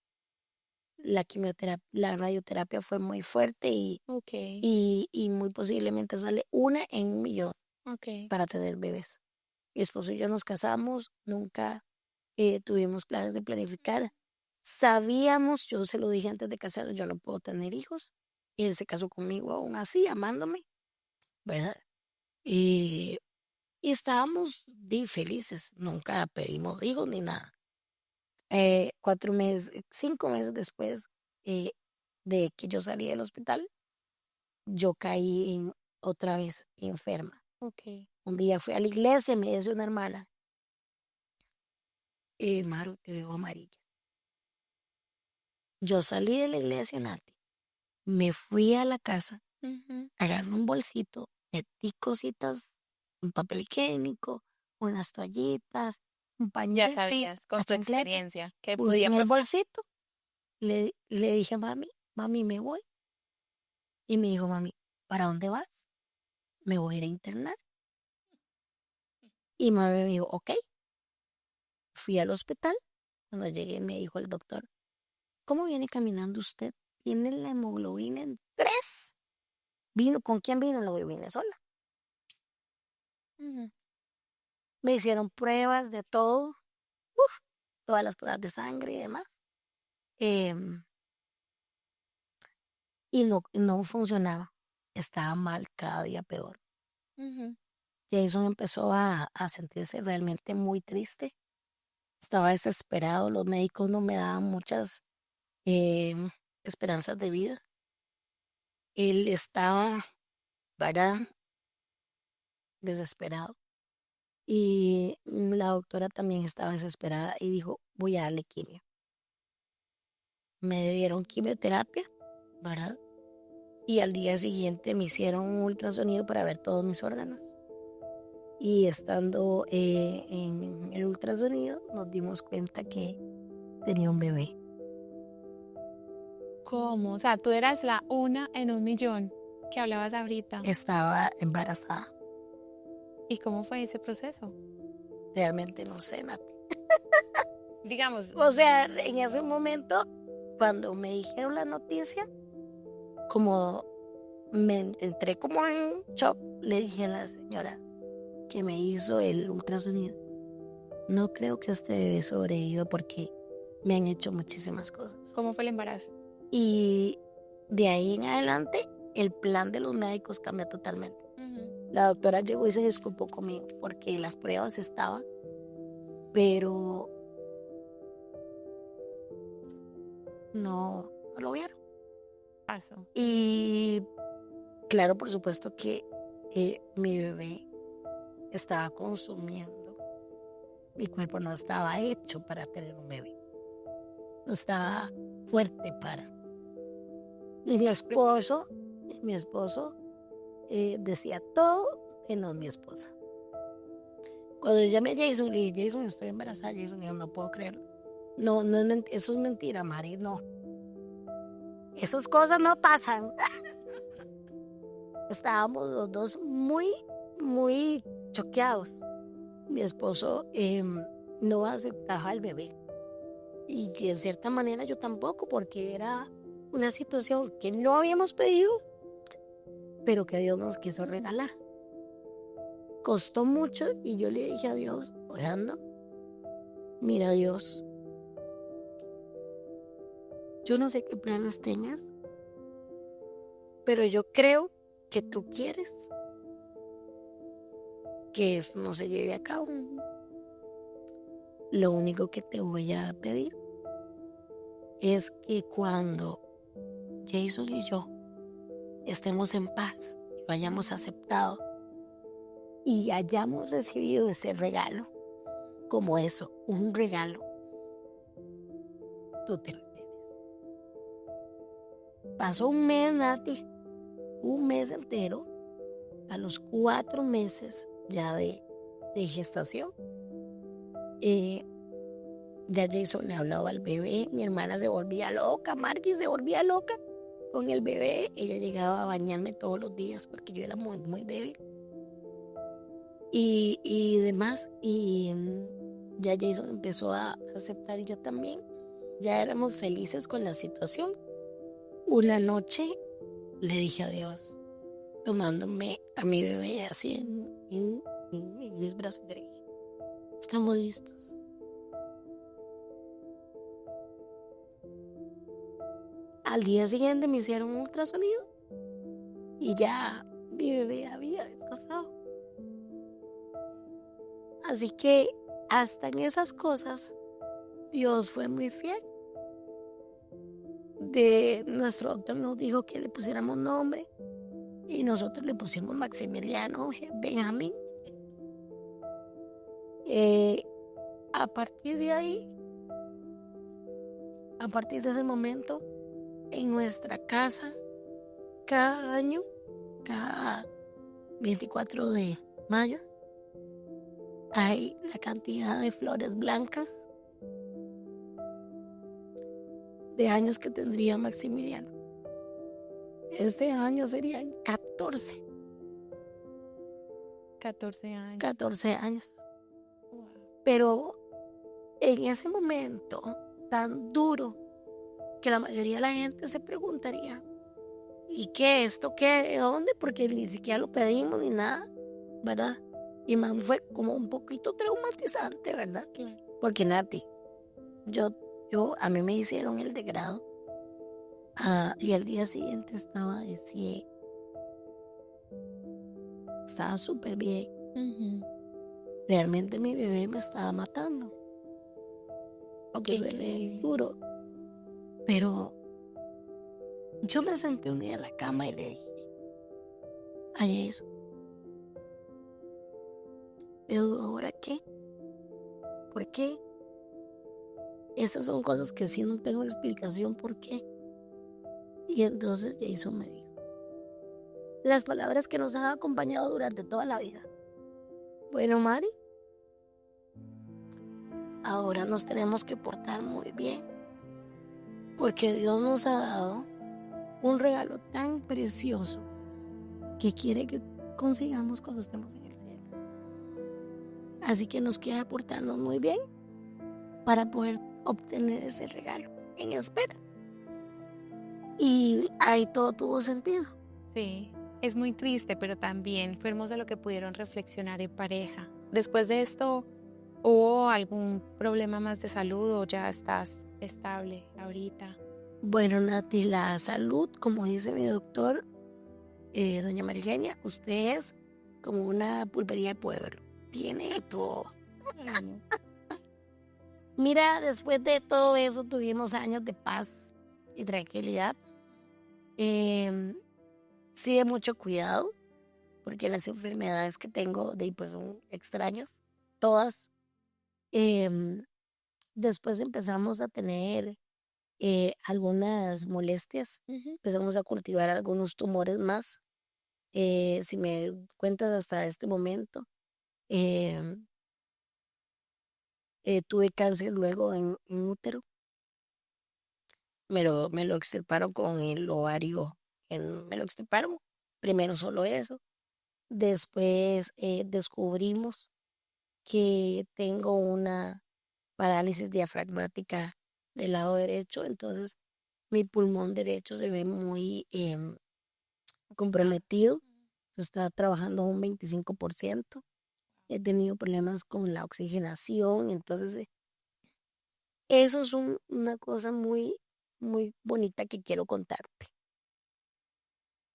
la radioterapia fue muy fuerte Ok, y muy posiblemente sale 1 en 1 millón ok. para tener bebés. Mi esposo y yo nos casamos, nunca tuvimos planes de planificar. Sabíamos, yo se lo dije antes de casarnos, yo no puedo tener hijos. Y él se casó conmigo aún así, amándome, ¿verdad? Y, y estábamos felices, nunca pedimos hijos ni nada. 4 meses, 5 meses después eh, de que yo salí del hospital, yo caí otra vez enferma. Ok. Un día fui a la iglesia y me dice una hermana, Maru, te veo amarilla. Yo salí de la iglesia, Nati, me fui a la casa, Ujú. agarré un bolsito, metí cositas, un papel higiénico, unas toallitas, un Ya pañete, sabías, con la tu chancleta, experiencia, que puse podía en el pasar. bolsito, le dije a mami, me voy. Y me dijo, mami, ¿para dónde vas? Me voy a ir a internar. Y mami me dijo, ok. Fui al hospital. Cuando llegué me dijo el doctor, ¿cómo viene caminando usted? Tiene la hemoglobina en 3. ¿Con quién vino? Lo vine sola. Ujú. Me hicieron pruebas de todo, uf, todas las pruebas de sangre y demás. em, y no funcionaba. Estaba mal, cada día peor. Ujú. Jason empezó a sentirse realmente muy triste. Estaba desesperado. Los médicos no me daban muchas em, esperanzas de vida. Él estaba, ¿verdad? Desesperado. Y la doctora también estaba desesperada y dijo, voy a darle quimio. Me dieron quimioterapia, ¿verdad? Y al día siguiente me hicieron un ultrasonido para ver todos mis órganos. Y estando en el ultrasonido nos dimos cuenta que tenía un bebé. ¿Cómo? O sea, tú eras la 1 en 1 millón que hablabas ahorita. Estaba embarazada. ¿Y cómo fue ese proceso? Realmente no sé, Nati. Digamos, O sea, en ese momento, cuando me dijeron la noticia, como me entré como en shock, le dije a la señora que me hizo el ultrasonido, no creo que este bebé sobreviva porque me han hecho muchísimas cosas. ¿cómo fue el embarazo? Y de ahí en adelante, el plan de los médicos cambia totalmente. Ujú. La doctora llegó y se disculpó conmigo porque las pruebas estaban, pero no lo vieron. Pasó. Y claro, por supuesto que mi bebé estaba consumiendo. Mi cuerpo no estaba hecho para tener un bebé. No estaba fuerte para. Y mi esposo decía todo menos mi esposa. Cuando yo llamé a Jason, le dije, Jason, estoy embarazada. Jason dijo, no puedo creerlo. No, no es eso es mentira, Mari, no. Esas cosas no pasan. Estábamos los dos muy, muy choqueados. Mi esposo no aceptaba al bebé. Y en cierta manera yo tampoco, porque era una situación que no habíamos pedido, pero que Dios nos quiso regalar. Costó mucho y yo le dije a Dios, orando, mira Dios, yo no sé qué planes tengas, pero yo creo que tú quieres que esto no se lleve a cabo. Ujú. Lo único que te voy a pedir es que cuando Jason y yo estemos en paz, lo hayamos aceptado y hayamos recibido ese regalo, como eso, un regalo, tú te lo tienes. Pasó un mes, Nati, un mes entero, a los 4 meses ya de gestación. Ya Jason le hablaba al bebé, mi hermana se volvía loca, Marky se volvía loca con el bebé. Ella llegaba a bañarme todos los días porque yo era muy, muy débil. Y demás, y ya Jason empezó a aceptar y yo también. ya éramos felices con la situación. Una noche le dije adiós, tomándome a mi bebé así en mis brazos. Le dije, estamos listos. Al día siguiente me hicieron un ultrasonido y ya mi bebé había descansado. Así que hasta en esas cosas Dios fue muy fiel. Nuestro doctor nos dijo que le pusiéramos nombre y nosotros le pusimos Maximiliano Benjamín. A partir de ahí, a partir de ese momento, en nuestra casa, cada año, cada 24 de mayo, hay la cantidad de flores blancas de años que tendría Maximiliano. Este año serían 14. 14 años. 14 años. Wow. Pero en ese momento tan duro que la mayoría de la gente se preguntaría, ¿y qué esto? ¿Qué? ¿De dónde? Porque ni siquiera lo pedimos ni nada, ¿verdad? Y más fue como un poquito traumatizante, ¿verdad? Claro. Porque Nati, a mí me hicieron el degrado y al día siguiente estaba de 100. Estaba súper bien. Realmente mi bebé me estaba matando. Porque suele duro. Pero yo me senté un día en la cama y le dije, ay, eso. Pero ¿ahora qué? ¿Por qué? Esas son cosas que sí no tengo explicación por qué. Y entonces Jason me dijo las palabras que nos han acompañado durante toda la vida. Bueno, Mari, ahora nos tenemos que portar muy bien, porque Dios nos ha dado un regalo tan precioso que quiere que consigamos cuando estemos en el cielo. Así que nos queda portarnos muy bien para poder obtener ese regalo en espera. Y ahí todo tuvo sentido. Sí, es muy triste, pero también fue hermoso lo que pudieron reflexionar en pareja. Después de esto, ¿hubo algún problema más de salud o ya estás estable ahorita? Bueno, Nati, la salud, como dice mi doctor, doña María Eugenia, usted es como una pulpería de pueblo. Tiene todo. Mira, después de todo eso tuvimos años de paz y tranquilidad. Sí, de mucho cuidado, porque las enfermedades que tengo pues son extrañas, todas. Después empezamos a tener algunas molestias, empezamos a cultivar algunos tumores más. Si me cuentas hasta este momento, tuve cáncer luego en útero. Me lo extirparon con el ovario, me lo extirparon, primero solo eso. Después descubrimos que tengo una parálisis diafragmática del lado derecho, entonces mi pulmón derecho se ve muy comprometido, está trabajando un 25%. He tenido problemas con la oxigenación, entonces eso es una cosa muy, muy bonita que quiero contarte.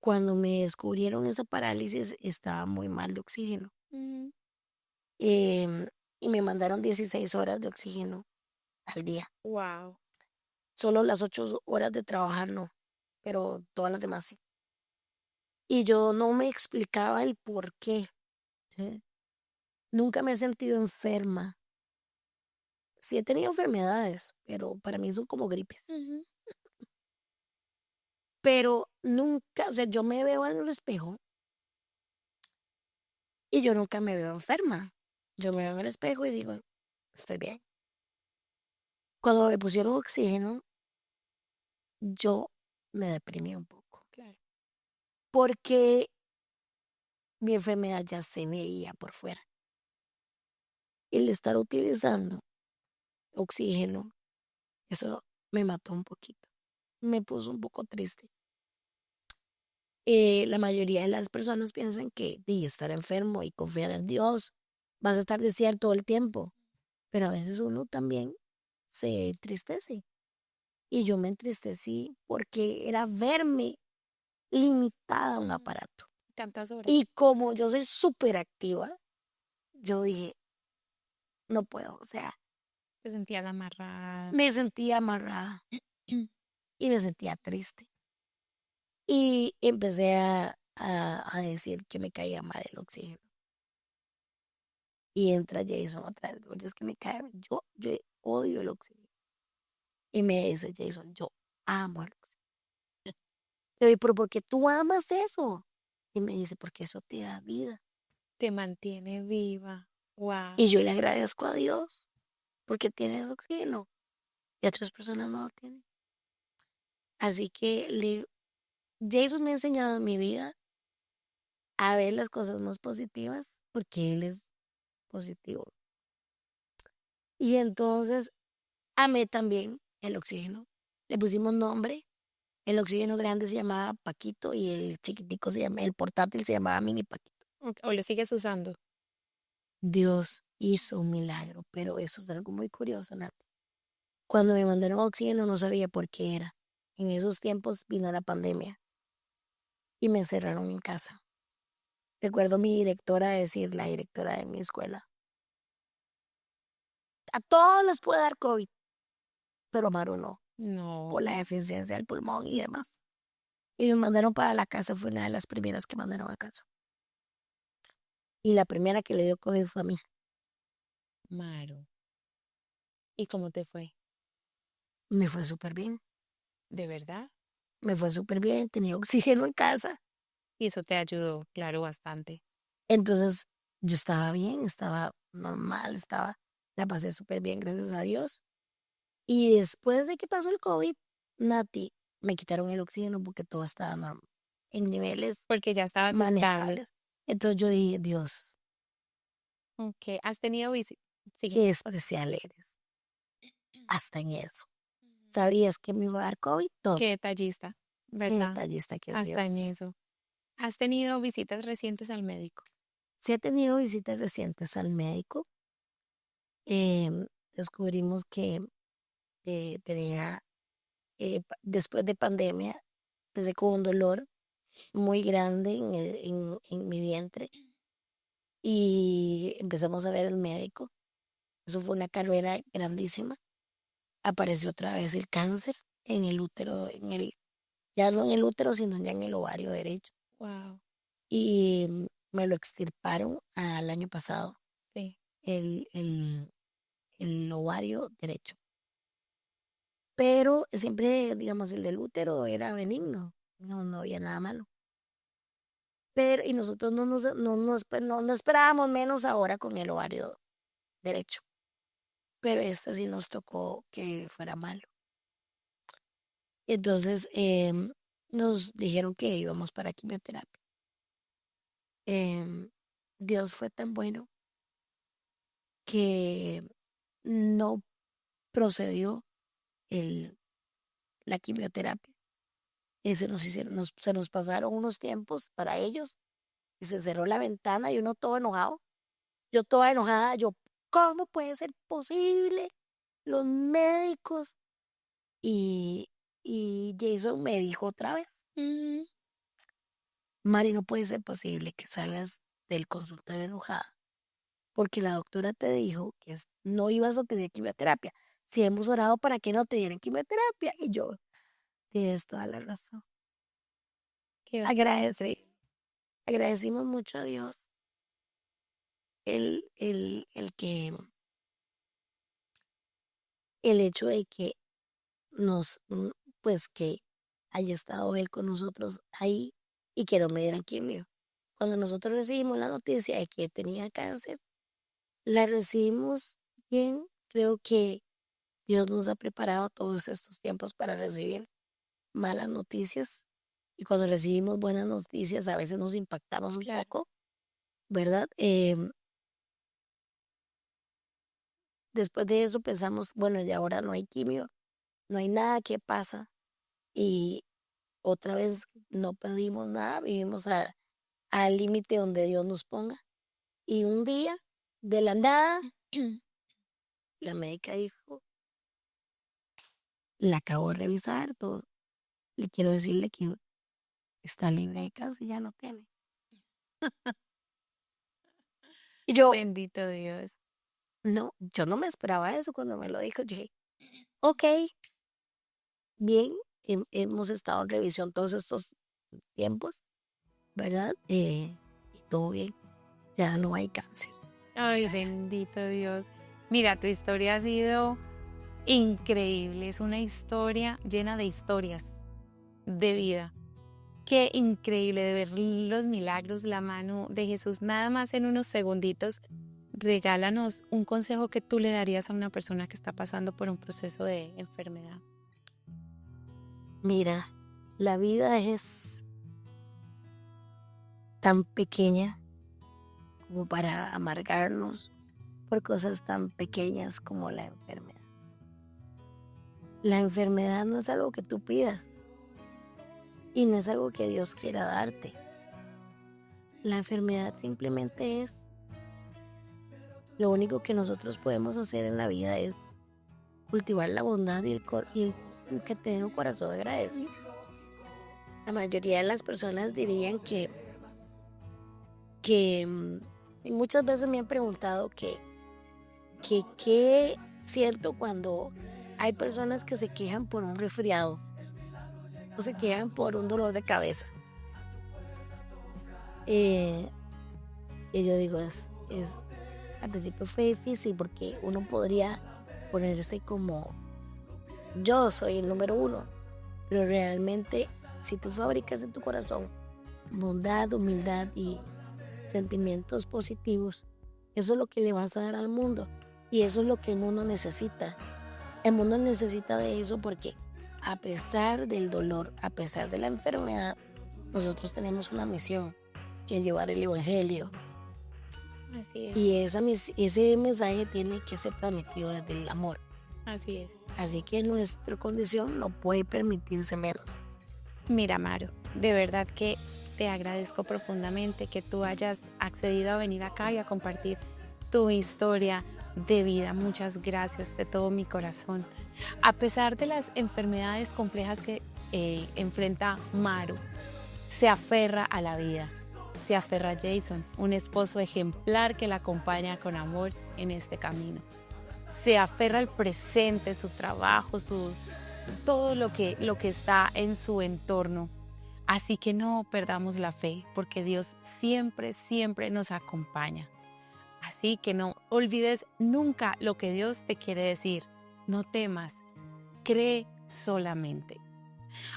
Cuando me descubrieron esa parálisis estaba muy mal de oxígeno. Y me mandaron 16 horas de oxígeno al día. Wow. Solo las 8 horas de trabajar no, pero todas las demás sí. Y yo no me explicaba el por qué. ¿Sí? Nunca me he sentido enferma. Sí he tenido enfermedades, pero para mí son como gripes. Pero nunca, o sea, yo me veo en el espejo y yo nunca me veo enferma. Yo me veo en el espejo y digo, estoy bien. Cuando me pusieron oxígeno, yo me deprimí un poco. Claro. Porque mi enfermedad ya se veía por fuera. El estar utilizando oxígeno, eso me mató un poquito, me puso un poco triste. La mayoría de las personas piensan que estar enfermo y confiar en Dios, vas a estar desierto todo el tiempo, pero a veces uno también se entristece. Y yo me entristecí porque era verme limitada a un aparato. Tantas horas. Y como yo soy súper activa, yo dije, no puedo, o sea, Te sentías amarrada. me sentía amarrada y me sentía triste. Y empecé a decir que me caía mal el oxígeno. Y entra Jason otra vez, "Oye, es que me cae, yo odio el oxígeno". Y me dice Jason, yo amo el oxígeno. Le digo, pero ¿por qué tú amas eso? Y me dice, porque eso te da vida. Te mantiene viva. Wow. Y yo le agradezco a Dios porque tienes oxígeno y otras personas no lo tienen. Así que Jason me ha enseñado en mi vida a ver las cosas más positivas porque él es positivo. Y entonces amé también el oxígeno. Le pusimos nombre. El oxígeno grande se llamaba Paquito y el chiquitico el portátil se llamaba Mini Paquito. ¿O lo sigues usando? Dios hizo un milagro, pero eso es algo muy curioso, Nati. Cuando me mandaron oxígeno no sabía por qué era. En esos tiempos vino la pandemia y me encerraron en casa. Recuerdo mi directora decir, la directora de mi escuela, a todos les puede dar COVID, pero a Maru no, No. por la deficiencia del pulmón y demás. Y me mandaron para la casa, fue una de las primeras que mandaron a casa. Y la primera que le dio COVID fue a mí. Maru. ¿Y cómo te fue? Me fue súper bien, ¿De verdad? me fue súper bien, tenía oxígeno en casa. Y eso te ayudó, claro, bastante. Entonces yo estaba bien, estaba normal, la pasé súper bien, gracias a Dios. Y después de que pasó el COVID, Nati, me quitaron el oxígeno porque todo estaba normal, en niveles Porque ya estabas estable. manejables. Entonces yo dije, Dios, Ok. ¿Has tenido visita? Sigue. qué especial eres, hasta en eso. ¿Sabrías que me iba a dar COVID? Todo. Qué detallista, Qué ¿verdad? detallista que es Hasta en Dios. eso. ¿Has tenido visitas recientes al médico? Sí he tenido visitas recientes al médico. Descubrimos que tenía, después de pandemia, empecé con un dolor muy grande en mi vientre y empezamos a ver al médico. Eso fue una carrera grandísima. Apareció otra vez el cáncer en el útero, ya no en el útero, sino ya en el ovario derecho. Wow. Y me lo extirparon al año pasado, Sí. el ovario derecho. Pero siempre, digamos, el del útero era benigno, no había nada malo. Pero, y nosotros no esperábamos menos ahora con el ovario derecho. Pero esta sí nos tocó que fuera malo. Entonces nos dijeron que íbamos para quimioterapia. Em, Dios fue tan bueno que no procedió la quimioterapia. Se nos pasaron unos tiempos para ellos y se cerró la ventana y uno todo enojado. Yo toda enojada, ¿cómo puede ser posible? Los médicos. Y, y Jason me dijo otra vez, Mm, Mari, no puede ser posible que salgas del consultorio enojada, porque la doctora te dijo que no ibas a tener quimioterapia. Si hemos orado para que no te dieran quimioterapia. Y yo, tienes toda la razón. qué Agradecí, agradecimos mucho a Dios el que, el hecho de que pues que haya estado Él con nosotros ahí y que no me dieran quimio. Cuando nosotros recibimos la noticia de que tenía cáncer, la recibimos bien. Creo que Dios nos ha preparado todos estos tiempos para recibir malas noticias. Y cuando recibimos buenas noticias, a veces nos impactamos un claro. poco, ¿verdad? Después de eso pensamos, bueno, y ahora no hay quimio, no hay nada que pasa y otra vez no pedimos nada, vivimos al límite donde Dios nos ponga. Y un día, de la nada, la médica dijo, la acabo de revisar todo. Le quiero decirle que está libre de cáncer, ya no tiene. Y yo, Bendito Dios. no, yo no me esperaba eso cuando me lo dijo. Yo dije, ok, bien, hemos estado en revisión todos estos tiempos, ¿verdad? Y todo bien, ya no hay cáncer. Ay, bendito Dios. Mira, tu historia ha sido increíble. Es una historia llena de historias de vida. Qué increíble de ver los milagros, la mano de Jesús. Nada más en unos segunditos, regálanos un consejo que tú le darías a una persona que está pasando por un proceso de enfermedad. Mira, la vida es tan pequeña como para amargarnos por cosas tan pequeñas como la enfermedad. La enfermedad no es algo que tú pidas y no es algo que Dios quiera darte. La enfermedad simplemente es lo único que nosotros podemos hacer en la vida es cultivar la bondad y que tener un corazón agradecido. La mayoría de las personas dirían y muchas veces me han preguntado qué siento cuando hay personas que se quejan por un resfriado o se quejan por un dolor de cabeza. Y yo digo, al principio fue difícil porque uno podría ponerse como yo soy el número uno, pero realmente si tú fabricas en tu corazón bondad, humildad y sentimientos positivos, eso es lo que le vas a dar al mundo y eso es lo que el mundo necesita. El mundo necesita de eso porque a pesar del dolor, a pesar de la enfermedad, nosotros tenemos una misión que es llevar el evangelio. Así es. Y ese mensaje tiene que ser transmitido desde el amor. Así es. Así que nuestra condición no puede permitirse menos. Mira, Maru, de verdad que te agradezco profundamente que tú hayas accedido a venir acá y a compartir tu historia de vida. Muchas gracias de todo mi corazón. A pesar de las enfermedades complejas que enfrenta Maru, se aferra a la vida. Se aferra a Jason, un esposo ejemplar que la acompaña con amor en este camino. Se aferra al presente, su trabajo, todo lo que está en su entorno. Así que no perdamos la fe, porque Dios siempre, siempre nos acompaña. Así que no olvides nunca lo que Dios te quiere decir. No temas, cree solamente.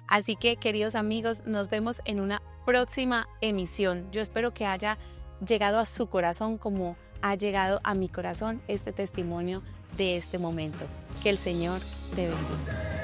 Así que, queridos amigos, nos vemos en una próxima emisión. Yo espero que haya llegado a su corazón como ha llegado a mi corazón este testimonio de este momento. Que el Señor te bendiga.